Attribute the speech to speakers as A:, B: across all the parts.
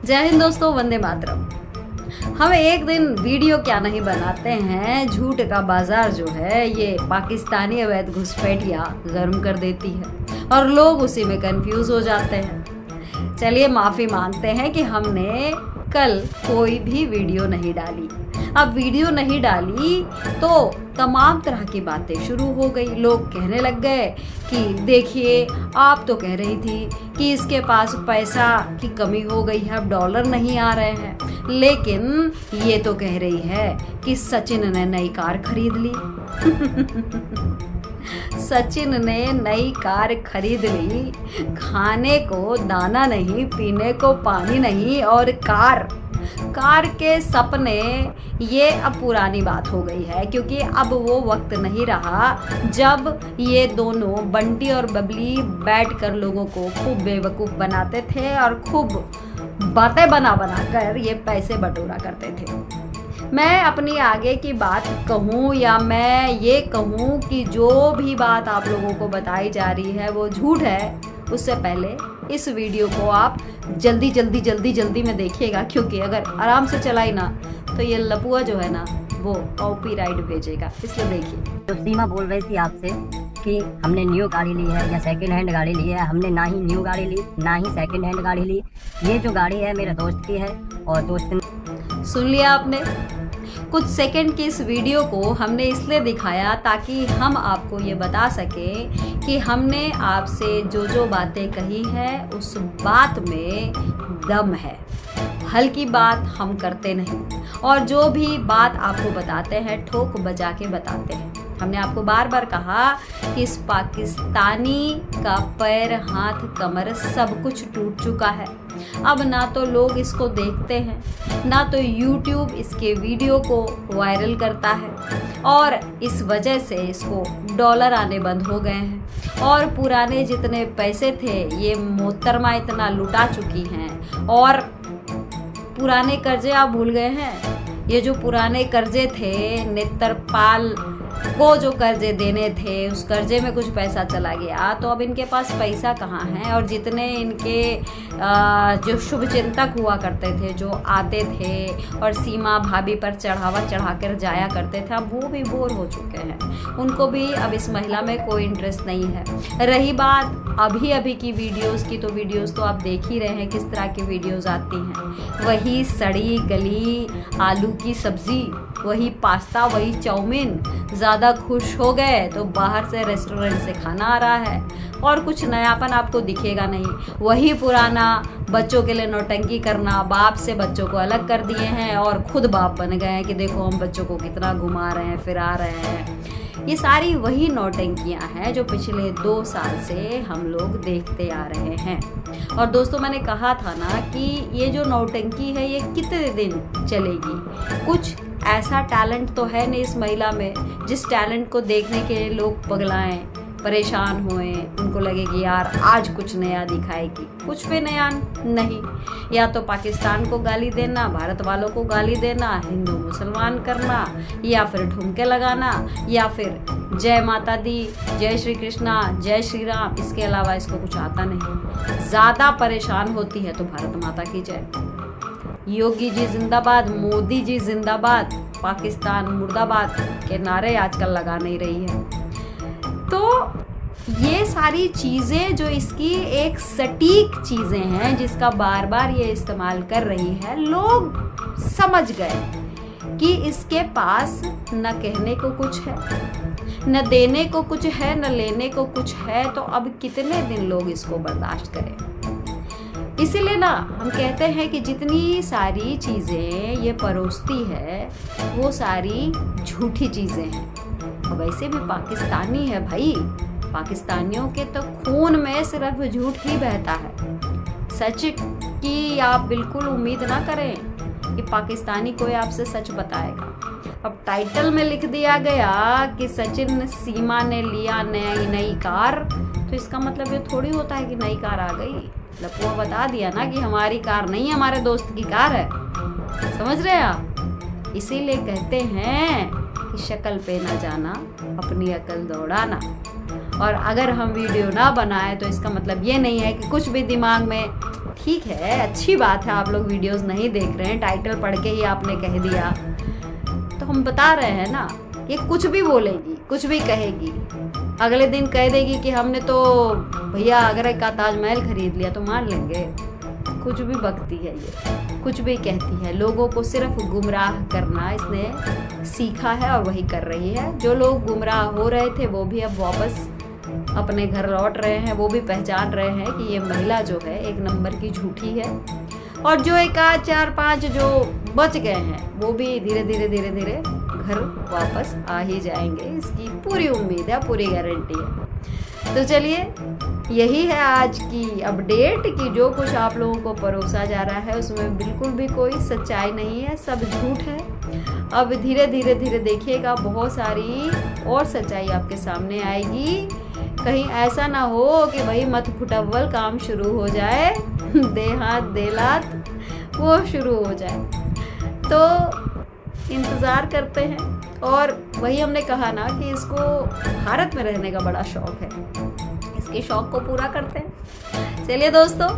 A: जय हिंद दोस्तों, वंदे मातरम। हम एक दिन वीडियो क्या नहीं बनाते हैं, झूठ का बाजार जो है ये पाकिस्तानी अवैध घुसपैठिया गर्म कर देती है और लोग उसी में कंफ्यूज हो जाते हैं। चलिए माफ़ी मांगते हैं कि हमने कल कोई भी वीडियो नहीं डाली। अब वीडियो नहीं डाली तो तमाम तरह की बातें शुरू हो गई। लोग कहने लग गए कि देखिए, आप तो कह रही थी कि इसके पास पैसा की कमी हो गई है, अब डॉलर नहीं आ रहे हैं, लेकिन ये तो कह रही है कि सचिन ने नई कार खरीद ली। सचिन ने नई कार खरीद ली, खाने को दाना नहीं, पीने को पानी नहीं और कार के सपने, ये अब पुरानी बात हो गई है, क्योंकि अब वो वक्त नहीं रहा जब ये दोनों बंटी और बबली बैठकर लोगों को खूब बेवकूफ़ बनाते थे और खूब बातें बना कर ये पैसे बटोरा करते थे। मैं अपनी आगे की बात कहूँ या मैं ये कहूँ कि जो भी बात आप लोगों को बताई जा रही है वो झूठ है, उससे पहले इस वीडियो को आप जल्दी में देखिएगा, क्योंकि अगर आराम से चलाई ना तो ये लपुआ जो है ना वो कॉपीराइट भेजेगा, इसलिए देखिए।
B: तो सीमा बोल रही थी आपसे कि हमने न्यू गाड़ी ली है या सेकंड हैंड गाड़ी ली है। हमने ना ही न्यू गाड़ी ली ना ही सेकंड हैंड गाड़ी ली। ये जो गाड़ी है मेरे दोस्त की है और दोस्त ने।
A: सुन लिया आपने। कुछ सेकंड की इस वीडियो को हमने इसलिए दिखाया ताकि हम आपको ये बता सकें कि हमने आपसे जो बातें कही है उस बात में दम है। हल्की बात हम करते नहीं और जो भी बात आपको बताते हैं ठोक बजा के बताते हैं। हमने आपको बार बार कहा कि इस पाकिस्तानी का पैर, हाथ, कमर सब कुछ टूट चुका है। अब ना तो लोग इसको देखते हैं, ना तो YouTube इसके वीडियो को वायरल करता है और इस वजह से इसको डॉलर आने बंद हो गए हैं और पुराने जितने पैसे थे ये मोहतरमा इतना लुटा चुकी हैं। और पुराने कर्जे आप भूल गए हैं? ये जो पुराने कर्जे थे, नेत्रपाल को जो कर्जे देने थे उस कर्जे में कुछ पैसा चला गया, तो अब इनके पास पैसा कहाँ है। और जितने इनके जो शुभचिंतक हुआ करते थे, जो आते थे और सीमा भाभी पर चढ़ावा चढ़ाकर जाया करते थे, अब वो भी बोर हो चुके हैं। उनको भी अब इस महिला में कोई इंटरेस्ट नहीं है। रही बात अभी की वीडियोस की, तो वीडियोस तो आप देख ही रहे हैं किस तरह की वीडियोस आती हैं। वही सड़ी गली आलू की सब्जी, वही पास्ता, वही चाउमीन। ज़्यादा खुश हो गए तो बाहर से रेस्टोरेंट से खाना आ रहा है और कुछ नयापन आपको दिखेगा नहीं। वही पुराना बच्चों के लिए नौटंकी करना, बाप से बच्चों को अलग कर दिए हैं और खुद बाप बन गए हैं कि देखो हम बच्चों को कितना घुमा रहे हैं, फिरा रहे हैं। ये सारी वही नौटंकियां हैं जो पिछले 2 साल से हम लोग देखते आ रहे हैं। और दोस्तों, मैंने कहा था ना कि ये जो नौटंकी है ये कितने दिन चलेगी। कुछ ऐसा टैलेंट तो है नहीं इस महिला में जिस टैलेंट को देखने के लिए लोग पगलाएं, परेशान हुए, उनको लगे कि यार आज कुछ नया दिखाएगी। कुछ भी नया नहीं। या तो पाकिस्तान को गाली देना, भारत वालों को गाली देना, हिंदू मुसलमान करना, या फिर ठुमके लगाना, या फिर जय माता दी, जय श्री कृष्णा, जय श्री राम। इसके अलावा इसको कुछ आता नहीं। ज़्यादा परेशान होती है तो भारत माता की जय। योगी जी जिंदाबाद, मोदी जी जिंदाबाद, पाकिस्तान मुर्दाबाद के नारे आजकल लगा नहीं रही है। तो ये सारी चीज़ें जो इसकी एक सटीक चीज़ें हैं जिसका बार बार ये इस्तेमाल कर रही है, लोग समझ गए कि इसके पास न कहने को कुछ है, न देने को कुछ है, न लेने को कुछ है। तो अब कितने दिन लोग इसको बर्दाश्त करें। इसीलिए ना हम कहते हैं कि जितनी सारी चीज़ें ये परोसती है वो सारी झूठी चीज़ें हैं। और वैसे भी पाकिस्तानी है भाई, पाकिस्तानियों के तो खून में सिर्फ झूठ ही बहता है। सच की आप बिल्कुल उम्मीद ना करें कि पाकिस्तानी कोई आपसे सच बताएगा। अब टाइटल में लिख दिया गया कि सचिन सीमा ने लिया नई कार, तो इसका मतलब ये थोड़ी होता है कि नई कार आ गई। लपुआ बता दिया ना कि हमारी कार नहीं, हमारे दोस्त की कार है। समझ रहे हैं आप? इसीलिए कहते हैं कि शक्ल पे ना जाना, अपनी अकल दौड़ाना। और अगर हम वीडियो ना बनाए तो इसका मतलब ये नहीं है कि कुछ भी दिमाग में ठीक है, अच्छी बात है आप लोग वीडियोस नहीं देख रहे हैं, टाइटल पढ़ के ही आपने कह दिया, तो हम बता रहे हैं ना, ये कुछ भी बोलेगी, कुछ भी कहेगी, अगले दिन कह देगी कि हमने तो भैया आगरा का ताजमहल खरीद लिया, तो मान लेंगे? कुछ भी बकती है ये, कुछ भी कहती है, लोगों को सिर्फ गुमराह करना इसने सीखा है और वही कर रही है। जो लोग गुमराह हो रहे थे वो भी अब वापस अपने घर लौट रहे हैं, वो भी पहचान रहे हैं कि ये महिला जो है एक नंबर की झूठी है, और जो एक आध 4-5 जो बच गए हैं वो भी धीरे धीरे घर वापस आ ही जाएंगे, इसकी पूरी उम्मीद है, पूरी गारंटी है। तो चलिए, यही है आज की अपडेट कि जो कुछ आप लोगों को परोसा जा रहा है उसमें बिल्कुल भी कोई सच्चाई नहीं है, सब झूठ है। अब धीरे धीरे देखिएगा, बहुत सारी और सच्चाई आपके सामने आएगी। कहीं ऐसा ना हो कि भाई मत फुटअव्वल काम शुरू हो जाए, देहात देलात वो शुरू हो जाए। तो इंतज़ार करते हैं, और वही हमने कहा ना कि इसको भारत में रहने का बड़ा शौक है, इसके शौक को पूरा करते हैं। चलिए दोस्तों,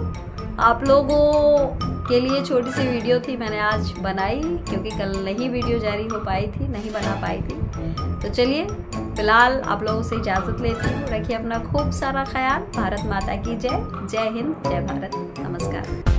A: आप लोगों के लिए छोटी सी वीडियो थी, मैंने आज बनाई क्योंकि कल नहीं वीडियो जारी हो पाई थी, नहीं बना पाई थी। तो चलिए, फिलहाल आप लोगों से इजाज़त लेती हूँ। रखिए अपना खूब सारा ख्याल। भारत माता की जय। जय हिंद, जय भारत, नमस्कार।